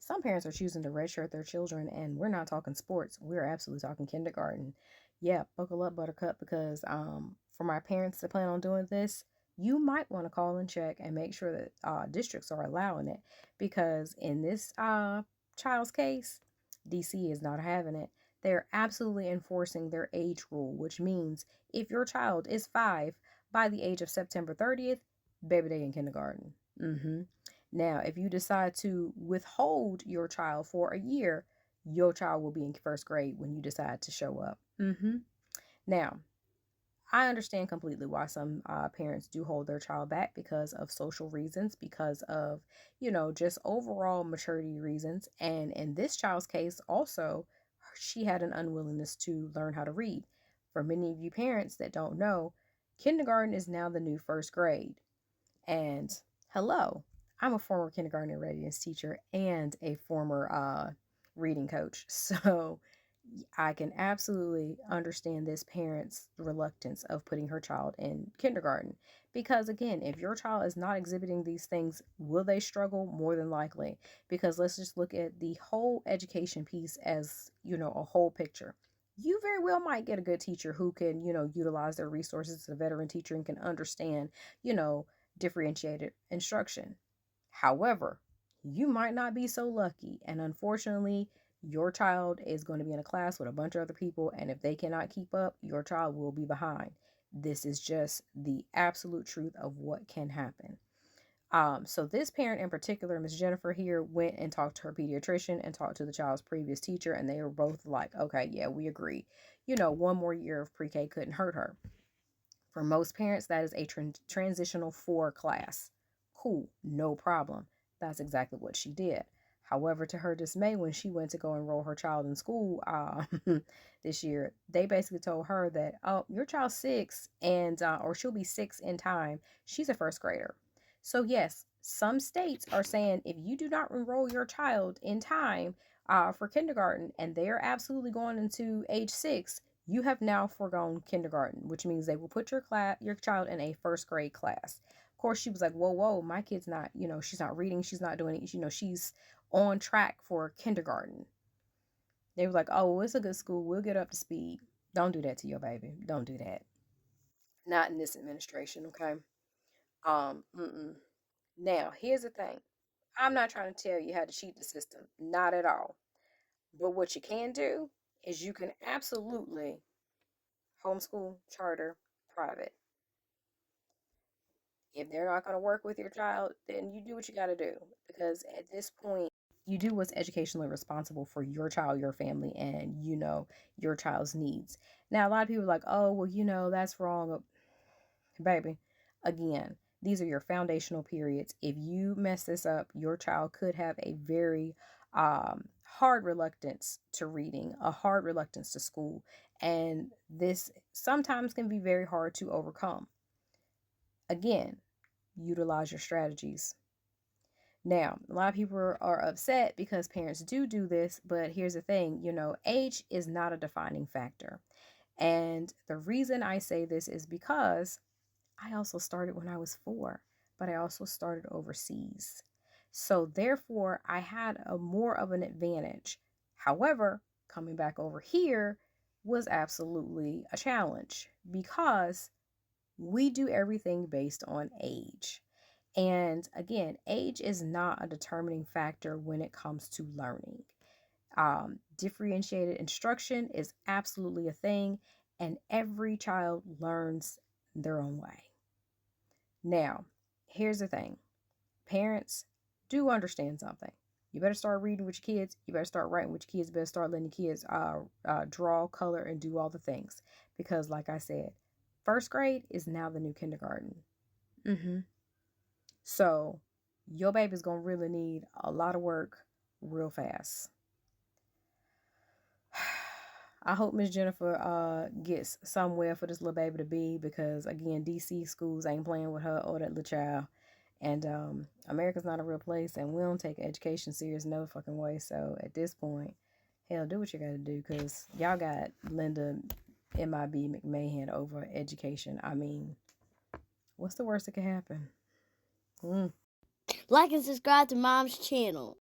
Some parents are choosing to redshirt their children, and we're not talking sports. We're absolutely talking kindergarten. Yeah, buckle up, Buttercup, because for my parents to plan on doing this, you might want to call and check and make sure that districts are allowing it, because in this child's case, DC is not having it. They're absolutely enforcing their age rule, which means if your child is 5 by the age of September 30th, baby, they in kindergarten. Now, if you decide to withhold your child for a year, your child will be in first grade when you decide to show up. Now, I understand completely why some parents do hold their child back because of social reasons, because of, just overall maturity reasons. And in this child's case, also, she had an unwillingness to learn how to read. For many of you parents that don't know, kindergarten is now the new first grade. And hello, I'm a former kindergarten readiness teacher and a former reading coach. So I can absolutely understand this parent's reluctance of putting her child in kindergarten. Because again, if your child is not exhibiting these things, will they struggle? More than likely. Because let's just look at the whole education piece as, a whole picture. You very well might get a good teacher who can, utilize their resources as a veteran teacher and can understand, you know, differentiated instruction. However, you might not be so lucky, and unfortunately, your child is going to be in a class with a bunch of other people, and if they cannot keep up, your child will be behind. This is just the absolute truth of what can happen. So this parent in particular, Miss Jennifer here, went and talked to her pediatrician and talked to the child's previous teacher, and they were both like, okay, yeah, we agree. One more year of pre-K couldn't hurt her. For most parents, that is a transitional 4 class. Cool, no problem. That's exactly what she did. However, to her dismay, when she went to go enroll her child in school this year, they basically told her that, oh, your child's 6 and or she'll be 6 in time. She's a first grader. So yes, some states are saying if you do not enroll your child in time for kindergarten and they are absolutely going into age 6, you have now foregone kindergarten, which means they will put your child in a first grade class. Of course, she was like, whoa, whoa, my kid's not, she's not reading, she's not doing it, she's on track for kindergarten. They were like, oh, well, it's a good school, we'll get up to speed. Don't do that to your baby. Don't do that. Not in this administration, okay? Mm-mm. Now, here's the thing. I'm not trying to tell you how to cheat the system, not at all. But what you can do is you can absolutely homeschool, charter, private. If they're not going to work with your child, then you do what you got to do. Because at this point, you do what's educationally responsible for your child, your family, and your child's needs. Now, a lot of people are like, oh, well, that's wrong. Baby, again, these are your foundational periods. If you mess this up, your child could have a very hard reluctance to reading, a hard reluctance to school. And this sometimes can be very hard to overcome. Again, utilize your strategies. Now, a lot of people are upset because parents do this, but here's the thing, age is not a defining factor. And the reason I say this is because I also started when I was 4, but I also started overseas. So therefore, I had a more of an advantage. However, coming back over here was absolutely a challenge because we do everything based on age. And again, age is not a determining factor when it comes to learning. Differentiated instruction is absolutely a thing, and every child learns their own way. Now, here's the thing, parents, do understand something. You better start reading with your kids. You better start writing with your kids. You better start letting your kids draw, color, and do all the things. Because, like I said, first grade is now the new kindergarten. Mm-hmm. So your baby's gonna really need a lot of work real fast. I hope Miss Jennifer gets somewhere for this little baby to be, because again, DC schools ain't playing with her or that little child. And America's not a real place, and we don't take education serious no fucking way. So at this point, hell, do what you gotta do, because y'all got Linda MIB McMahon over education. I mean, what's the worst that could happen? Like and subscribe to Mom's channel.